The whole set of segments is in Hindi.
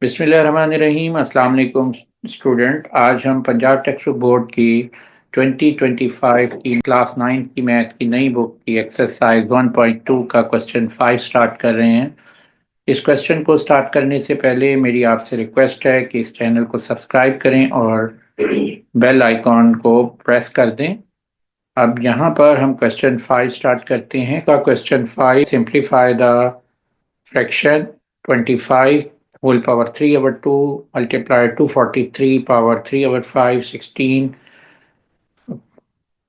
बिस्मिल्लाहिर्रहमानिर्रहीम। अस्सलाम वालेकुम स्टूडेंट। आज हम पंजाब टेक्स्ट बुक बोर्ड की 2025 की क्लास 9 की मैथ की नई बुक की एक्सरसाइज 1.2 का क्वेश्चन 5 स्टार्ट कर रहे हैं। इस क्वेश्चन को स्टार्ट करने से पहले मेरी आपसे रिक्वेस्ट है कि इस चैनल को सब्सक्राइब करें और बेल आइकॉन को प्रेस कर दें। अब यहाँ पर हम क्वेश्चन 5 स्टार्ट करते हैं। का question 5, simplify the fraction 25 whole power 3 over 2 multiplied 243 power 3 over 5 16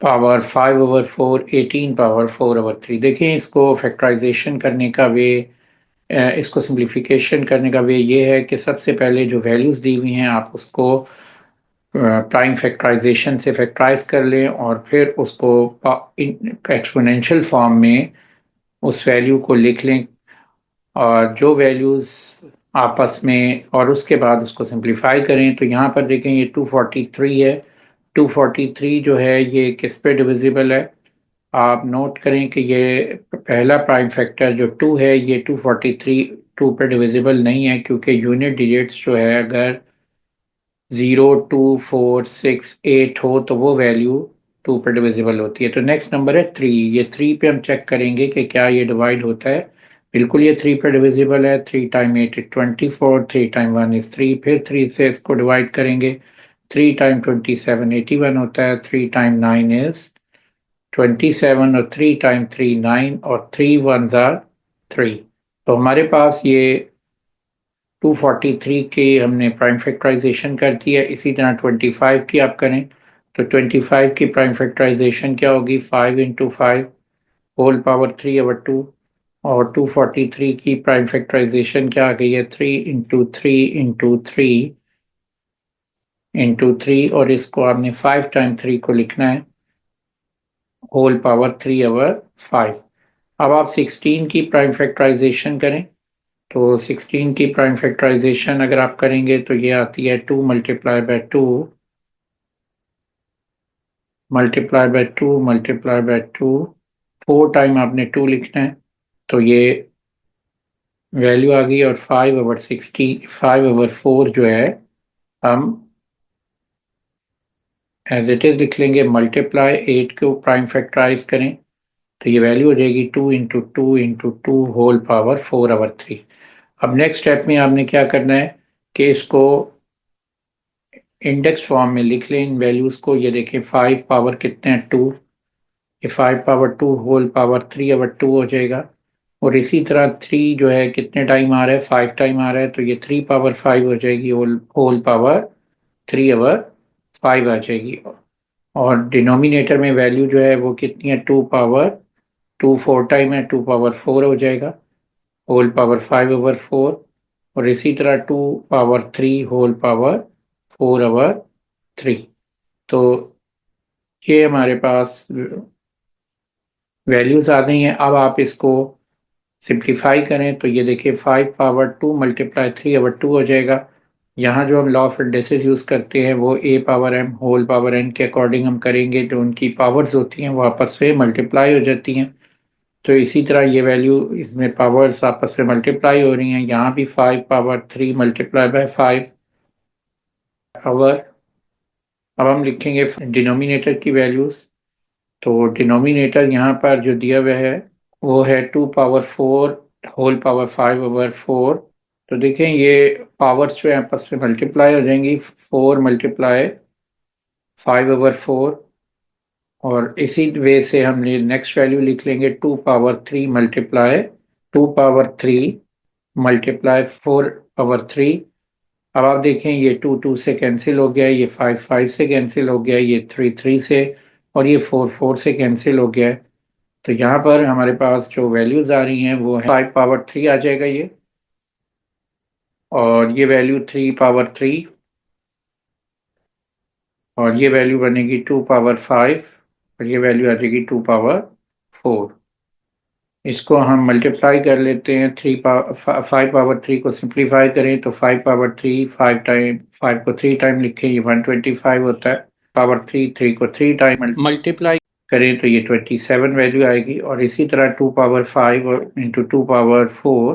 power 5 over 4 18 power 4 over 3। देखिए, इसको फैक्टराइजेशन करने का वे इसको सिंप्लीफिकेशन करने का वे ये है कि सबसे पहले जो वैल्यूज़ दी हुई हैं आप उसको प्राइम फैक्टराइजेशन से फैक्टराइज कर लें और फिर उसको एक्सपोनेंशियल फॉर्म में उस वैल्यू को लिख लें और जो वैल्यूज़ आपस में, और उसके बाद उसको सिंप्लीफाई करें। तो यहाँ पर देखें, ये 243 है। 243 जो है ये किस पे डिविजिबल है? आप नोट करें कि ये पहला प्राइम फैक्टर जो 2 है, ये 243 2 पे डिविजिबल नहीं है, क्योंकि यूनिट डिजिट्स जो है अगर 0 2 4 6 8 हो तो वो वैल्यू 2 पे डिविजिबल होती है। तो नेक्स्ट नंबर है 3। ये 3 पे हम चेक करेंगे कि क्या ये डिवाइड होता है। बिल्कुल ये 3 पे डिविजिबल है। 3 टाइम 8 इज 24, 3 टाइम 1 इज 3। फिर 3 से इसको डिवाइड करेंगे। 3 टाइम 27 81 होता है। 3 टाइम 9 इज 27 और 3 टाइम 3 9 और 3 1 आर 3। तो हमारे पास ये 243 के हमने प्राइम फैक्टराइजेशन कर दिया। इसी तरह 25 की आप करें तो 25 की प्राइम फैक्टराइजेशन क्या होगी? 5 इंटू 5 होल पावर 3 ओवर 2। और 243 की प्राइम फैक्टराइजेशन क्या आ गई है? 3 इंटू 3 इंटू 3 इंटू 3, और इसको आपने 5 टाइम 3 को लिखना है होल पावर 3 ओवर 5। अब आप 16 की प्राइम फैक्टराइजेशन करें तो 16 की प्राइम फैक्टराइजेशन अगर आप करेंगे तो ये आती है 2 multiply by 2 multiply by 2 multiply by 2। 4 time आपने 2 लिखना है तो ये वैल्यू आ गई। और 5 ओवर 60 5 ओवर 4 जो है हम एज इट इज लिख लेंगे। मल्टीप्लाई 8 को प्राइम फैक्टराइज करें तो ये वैल्यू हो जाएगी 2 into 2 into 2 whole power 4 over 3। अब नेक्स्ट स्टेप में आपने क्या करना है कि इसको इंडेक्स फॉर्म में लिख लें इन वैल्यूज़ को। ये देखें, 5 पावर कितने हैं? 2। ये 5 पावर 2 होल पावर 3 ओवर 2 हो जाएगा। और इसी तरह 3 जो है कितने टाइम आ रहा है? 5 टाइम आ रहा है, तो ये 3 पावर 5 हो जाएगी, होल पावर 3 ओवर 5 आ जाएगी। और डिनोमिनेटर में वैल्यू जो है वो कितनी है? 2 पावर 2 4 टाइम है, 2 पावर 4 हो जाएगा, होल पावर 5 ओवर 4। और इसी तरह 2 पावर 3 होल पावर 4 ओवर 3। तो ये हमारे पास वैल्यूज आ गई हैं। अब आप इसको सिंप्लीफाई करें तो ये देखिए 5 पावर 2 मल्टीप्लाई 3 ओवर 2 हो जाएगा। यहाँ जो हम लॉ ऑफ इंडेक्सेस यूज़ करते हैं वो a power m whole power n के अकॉर्डिंग हम करेंगे। जो उनकी पावर्स होती हैं वो आपस में मल्टीप्लाई हो जाती हैं। तो इसी तरह ये वैल्यू, इसमें पावर्स आपस में मल्टीप्लाई हो रही हैं। यहाँ भी 5 पावर 3 मल्टीप्लाई बाय 5 पावर। अब हम लिखेंगे डिनोमिनेटर की वैल्यूज़। तो डिनोमिनेटर यहाँ पर जो दिया हुआ है वो है 2 पावर 4 होल पावर 5 ओवर 4। तो देखें ये पावर्स जो है आपस में मल्टीप्लाई हो जाएंगी। 4 मल्टीप्लाई 5 ओवर 4। और इसी वे से हम नेक्स्ट वैल्यू लिख लेंगे 2 power 3 multiply 2 power 3 multiply 4 over 3। अब आप देखें ये 2 2 से कैंसिल हो गया, ये 5 5 से कैंसिल हो गया, ये 3 3 से, और ये 4 4 से कैंसिल हो गया है। तो यहाँ पर हमारे पास जो वैल्यूज आ रही हैं वो है 5 पावर 3 आ जाएगा ये, और ये वैल्यू 3 पावर 3, और ये वैल्यू बनेगी 2 पावर 5, और ये वैल्यू आ जाएगी 2 पावर 4। इसको हम मल्टीप्लाई कर लेते हैं। 5 पावर 3 को सिंप्लीफाई करें तो 5 पावर 3 5 टाइम 5 को 3 टाइम लिखें, ये 125 होता है। पावर 3 3 को 3 टाइम मल्टीप्लाई करें तो ये 27 वैल्यू आएगी। और इसी तरह 2 पावर 5 इंटू 2 पावर 4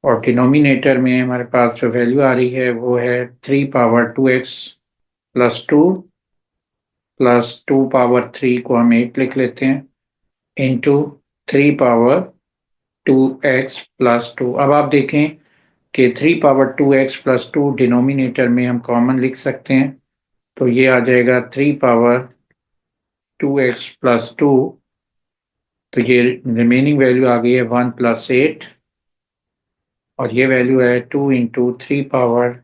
और डिनोमिनेटर में हमारे पास जो वैल्यू आ रही है वो है 3 power 2x plus 2 plus 2 power 3 को हम 8 लिख लेते हैं इंटू 3 पावर 2x प्लस 2। अब आप देखें कि 3 पावर 2x प्लस 2 डिनोमिनेटर में हम कॉमन लिख सकते हैं, तो ये आ जाएगा 3 पावर 2x प्लस 2। तो ये रिमेनिंग वैल्यू आ गई है 1 प्लस 8, और ये वैल्यू है 2 इंटू 3 पावर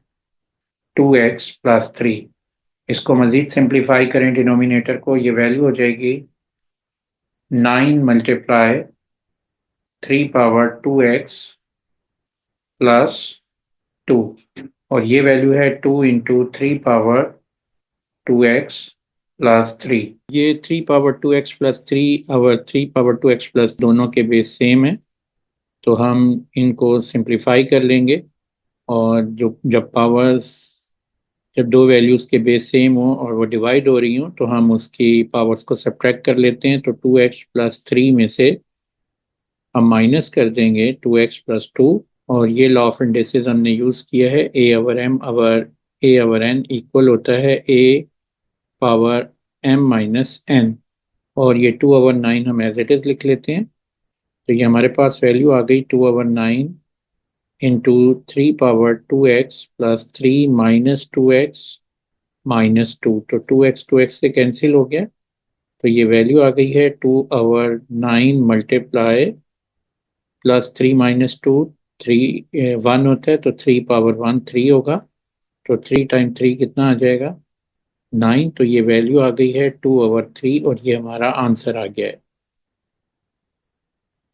2x प्लस 3। इसको मज़ीद सिंप्लीफाई करें डिनोमिनेटर को, ये वैल्यू हो जाएगी 9 मल्टीप्लाई 3 पावर 2x प्लस 2, और ये वैल्यू है 2 इंटू 3 पावर 2x प्लस 3। ये 3 पावर 2x प्लस 3 और 3 पावर 2x प्लस दोनों के बेस सेम है, तो हम इनको सिंप्लीफाई कर लेंगे। और जो जब पावर्स जब दो वैल्यूज़ के बेस सेम हो और वो डिवाइड हो रही हो तो हम उसकी पावर्स को सब्ट्रैक्ट कर लेते हैं। तो 2x प्लस 3 में से हम माइनस कर देंगे 2x प्लस 2, और ये लॉ ऑफ इंडिसेस हमने यूज़ किया है। ए ओवर एन इक्वल होता है a power m minus n, और ये 2/9 हम एज इट इज़ लिख लेते हैं। तो ये हमारे पास वैल्यू आ गई 2/9 into 3 power 2x plus 3 minus 2x minus 2। तो 2x से कैंसिल हो गया, तो ये वैल्यू आ गई है 2/9 मल्टीप्लाई प्लस 3 माइनस 2, 1 होता है तो 3 पावर 1 3 होगा। तो 3 टाइम 3 कितना आ जाएगा 9। तो ये वैल्यू आ गई है 2/3, और ये हमारा आंसर आ गया है।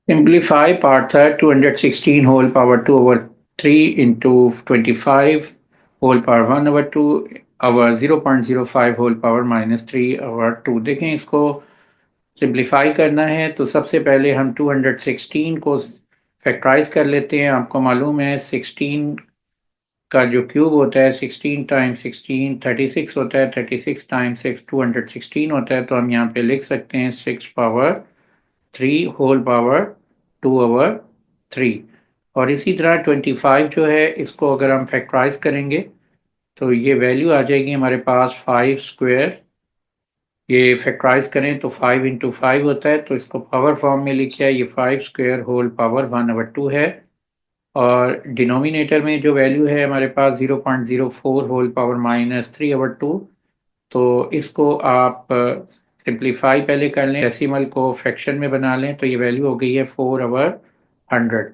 सिंप्लीफाई पार्ट था 216 whole power 2/3 into 25 whole power 1/2 और 0.05 होल पावर -3/2। देखें, इसको सिंप्लीफाई करना है तो सबसे पहले हम 216 को फैक्टराइज कर लेते हैं। आपको मालूम है 16 का जो क्यूब होता है 16 टाइम्स 16 36 होता है, 36 टाइम्स 6 216 होता है। तो हम यहाँ पे लिख सकते हैं 6 पावर 3 होल पावर 2/3। और इसी तरह 25 जो है इसको अगर हम फैक्टराइज करेंगे तो ये वैल्यू आ जाएगी हमारे पास 5 स्क्वायर। ये फैक्टराइज करें तो 5 इंटू 5 होता है, तो इसको पावर फॉर्म में लिखा है, ये 5 स्क्वायर होल पावर 1/2 है। और डिनोमिनेटर में जो वैल्यू है हमारे पास 0.04 होल पावर -3/2। तो इसको आप सिंप्लीफाई पहले कर लें, डेसिमल को फ्रैक्शन में बना लें, तो ये वैल्यू हो गई है 4/100।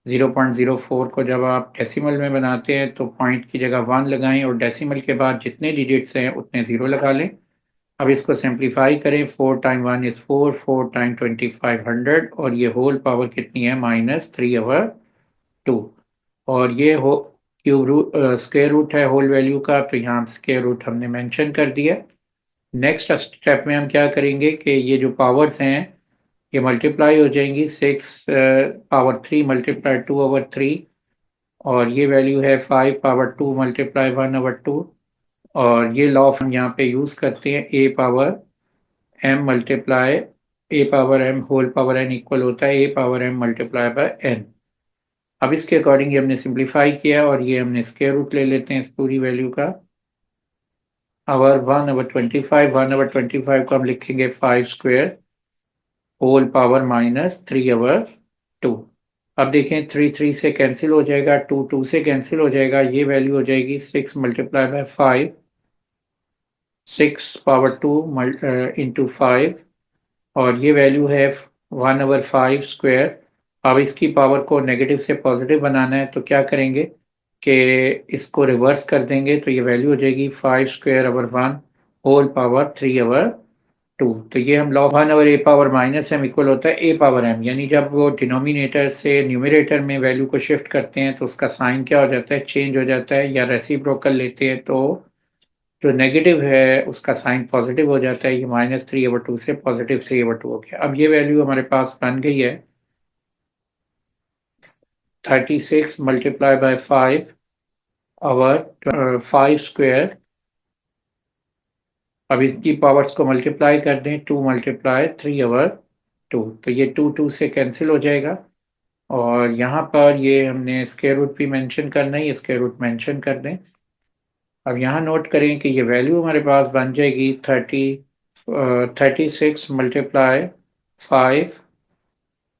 0.04 को जब आप डेसिमल में बनाते हैं तो पॉइंट की जगह 1 लगाएं और डेसिमल के बाद जितने डिजिट्स हैं उतने ज़ीरो लगा लें। अब इसको सिंप्लीफाई करें, 4 टाइम 1 इज़ 4, 4 टाइम 2500, और ये होल पावर कितनी है -3/2। और ये हो क्यूब रूट स्क्वायर रूट है होल वैल्यू का, तो यहाँ स्क्वायर रूट हमने मेंशन कर दिया। नेक्स्ट स्टेप में हम क्या करेंगे कि ये जो पावर्स हैं ये मल्टीप्लाई हो जाएंगी, 6 पावर 3 मल्टीप्लाई 2/3, और ये वैल्यू है 5 पावर 2 मल्टीप्लाई 1/2। और ये लॉ हम यहाँ पे यूज़ करते हैं, a power m multiply a power m whole power n equal होता है a power m multiply by n. अब इसके अकॉर्डिंग ये हमने सिंप्लीफाई किया और ये हमने स्क्वायर रूट ले लेते हैं इस पूरी वैल्यू का। और 1/25 को हम लिखेंगे 5 स्क्वायर होल पावर -3/2। अब देखें 3 3 से कैंसिल हो जाएगा, 2 2 से कैंसिल हो जाएगा, ये वैल्यू हो जाएगी 6 मल्टीप्लाई बाय 5, 6 पावर 2 इंटू 5, और ये वैल्यू है 1/5 स्क्वायर। अब इसकी पावर को नेगेटिव से पॉजिटिव बनाना है तो क्या करेंगे कि इसको रिवर्स कर देंगे, तो ये वैल्यू हो जाएगी 5 स्क्वायर ओवर 1 होल पावर 3/2। तो ये हम लॉ 1/a⁻m इक्वल होता है a पावर m, यानी जब वो डिनोमिनेटर से न्यूमरेटर में वैल्यू को शिफ्ट करते हैं तो उसका साइन क्या हो जाता है, चेंज हो जाता है। या रेसिप्रोकल लेते हैं तो जो नेगेटिव है उसका साइन पॉजिटिव हो जाता है। ये -3/2 से +3/2 हो गया। अब ये वैल्यू हमारे पास बन गई है 36 मल्टीप्लाई बाय 5 और 5 स्क्वायर। अब इसकी पावर्स को मल्टीप्लाई कर दें, 2 मल्टीप्लाई 3/2, तो ये 2 2 से कैंसिल हो जाएगा और यहाँ पर ये हमने स्क्वायर रूट भी मेंशन करना है, ये स्क्वायर रूट मेंशन कर दें। अब यहाँ नोट करें कि ये वैल्यू हमारे पास बन जाएगी 36 मल्टीप्लाई 5,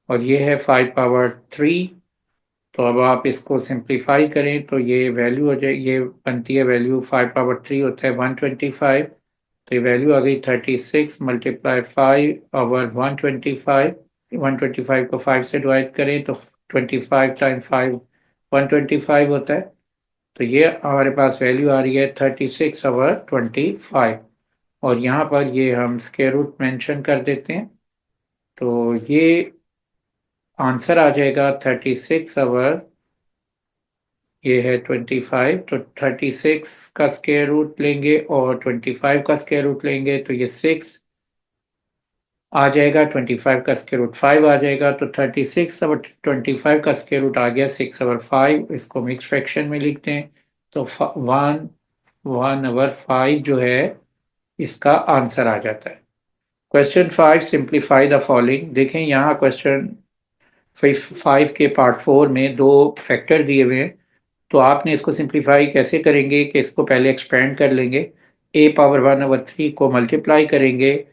और ये है 5 पावर 3। तो अब आप इसको सिंप्लीफाई करें तो ये वैल्यू हो जाए, ये बनती है वैल्यू 5 पावर 3 होता है 125। तो ये वैल्यू आ गई 36 मल्टीप्लाई 5/125। 125 को 5 से डिवाइड करें तो 25 टाइम 5 125 होता है। तो ये हमारे पास वैल्यू आ रही है 36/25। और यहाँ पर ये हम स्क्वायर रूट मेंशन कर देते हैं, तो ये आंसर आ जाएगा 36 ये है 25। तो 36 का स्क्वायर रूट लेंगे और 25 का स्क्वायर रूट लेंगे तो ये 6 आ जाएगा। 25 का स्क्वायर रूट 5 आ जाएगा। तो 36/25 का स्क्वायर रूट आ गया 6/5। इसको मिक्स फ्रैक्शन में लिखते हैं तो 1/5 जो है इसका आंसर आ जाता है। Question 5, simplify the following. देखें यहाँ क्वेश्चन 5 के पार्ट 4 में दो फैक्टर दिए हुए हैं। तो आपने इसको सिंप्लीफाई कैसे करेंगे कि इसको पहले एक्सपेंड कर लेंगे, a⁻1/3 को मल्टीप्लाई करेंगे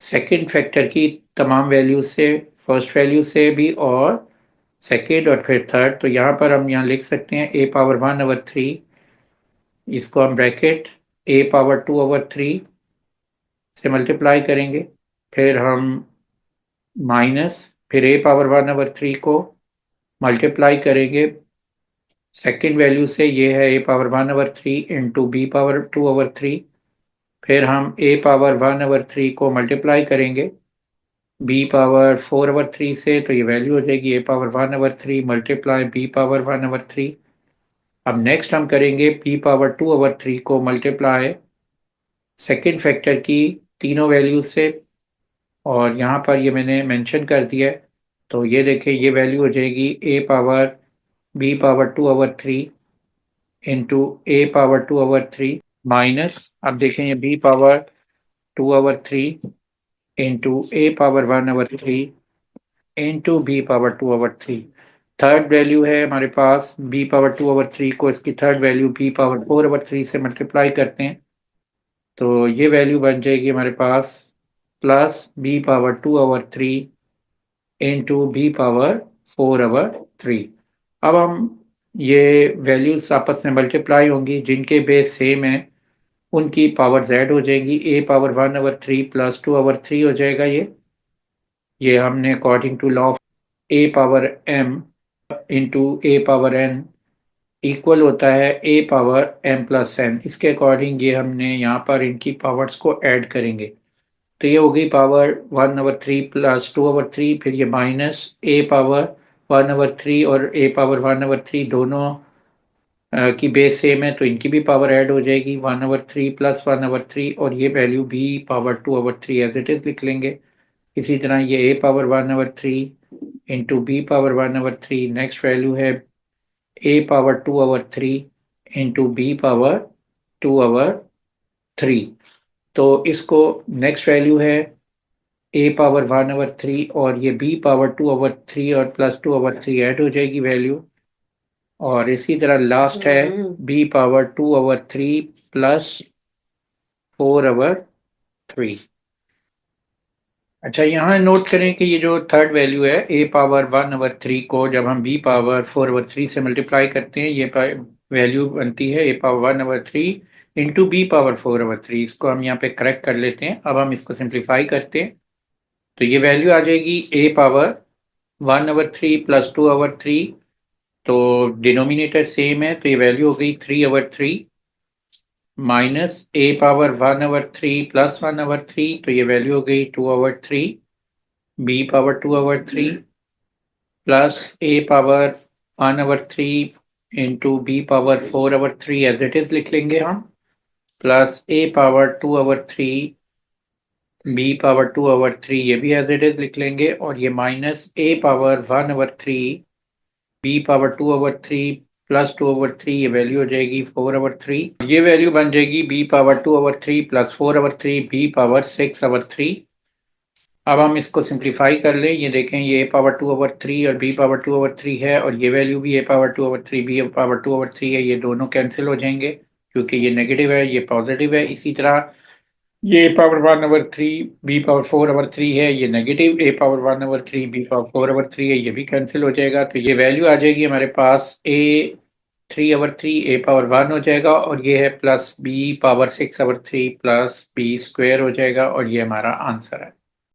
सेकंड फैक्टर की तमाम वैल्यू से, फर्स्ट वैल्यू से भी और सेकंड और फिर थर्ड। तो यहाँ पर हम यहाँ लिख सकते हैं a⁻1/3, इसको हम ब्रैकेट a⁻2/3 से मल्टीप्लाई करेंगे, फिर हम माइनस, फिर a⁻1/3 को मल्टीप्लाई करेंगे सेकेंड वैल्यू से, ये है a⁻1/3 इंटू b⁻2/3। फिर हम a⁻1/3 को मल्टीप्लाई करेंगे b⁻4/3 से, तो ये वैल्यू हो जाएगी a⁻1/3 मल्टीप्लाई b⁻1/3। अब नेक्स्ट हम करेंगे b⁻2/3 को मल्टीप्लाई सेकेंड फैक्टर की तीनों वैल्यू से, और यहाँ पर ये मैंने मेंशन कर दिया है। तो ये देखें, ये वैल्यू हो जाएगी b⁻2/3 इंटू a⁻2/3 माइनस, अब देखें ये b⁻2/3 into a⁻1/3 into b⁻2/3। Third value है हमारे पास b⁻2/3 को इसकी थर्ड वैल्यू b⁻4/3 से मल्टीप्लाई करते हैं तो ये वैल्यू बन जाएगी हमारे पास प्लस b⁻2/3 इंटू b⁻4/3। अब हम ये वैल्यूज आपस में मल्टीप्लाई होंगी, जिनके बेस सेम है उनकी पावर z हो जाएगी। a⁻1/3 प्लस 2/3 हो जाएगा। ये हमने according to law of a⁻m into a⁻n equal होता है a⁻m+n। इसके अकॉर्डिंग ये हमने यहाँ पर इनकी पावर्स को ऐड करेंगे। तो ये हो गई पावर 1/3 प्लस 2/3, फिर ये माइनस a⁻1/3 और a⁻1/3 दोनों की बेस सेम है तो इनकी भी पावर ऐड हो जाएगी 1/3 प्लस 1/3, और ये value b⁻2/3 as it is लिख लेंगे। इसी तरह ये a⁻1/3 into b⁻1/3, next value है a⁻2/3 इंटू b⁻2/3। तो इसको नेक्स्ट वैल्यू है a⁻1/3 और ये b⁻2/3 और प्लस 2/3 ऐड हो जाएगी वैल्यू, और इसी तरह लास्ट है b⁻2/3 प्लस 4/3। अच्छा, यहाँ नोट करें कि ये जो थर्ड वैल्यू है a⁻1/3 को जब हम b⁻4/3 से मल्टीप्लाई करते हैं, ये वैल्यू बनती है a⁻1/3 इंटू b⁻4/3। इसको हम यहाँ पे करेक्ट कर लेते हैं। अब हम इसको सिंप्लीफाई करते हैं तो ये वैल्यू आ जाएगी a⁻1/3 प्लस 2/3। तो डिनोमिनेटर सेम है तो ये वैल्यू हो गई 3/3 माइनस a⁻1/3 प्लस 1/3, तो ये वैल्यू हो गई 2/3 b⁻2/3 plus a⁻1/3 into b⁻4/3 as it is लिख लेंगे हम, प्लस a⁻2/3 b⁻2/3 ये भी एज इट इज लिख लेंगे, और ये माइनस a⁻1/3 b⁻2/3 प्लस 2/3, ये वैल्यू हो जाएगी 4/3। ये वैल्यू बन जाएगी b⁻2/3 प्लस 4/3 b⁻6/3। अब हम इसको सिंप्लीफाई कर लें, ये देखें ये a पावर 2/3 और b पावर 2/3 है, और ये वैल्यू भी a पावर 2/3 b पावर 2/3 है, ये दोनों कैंसिल हो जाएंगे क्योंकि ये नेगेटिव है, ये पॉजिटिव है। इसी तरह ये a पावर 1/3 b पावर 4/3 है, ये negative, a power 1/3 b power 4/3 है, ये भी कैंसिल हो जाएगा। तो ये वैल्यू आ जाएगी हमारे पास a 3/3 a पावर 1 हो जाएगा, और ये है plus b power 6/3 plus b square हो जाएगा, और ये हमारा आंसर है।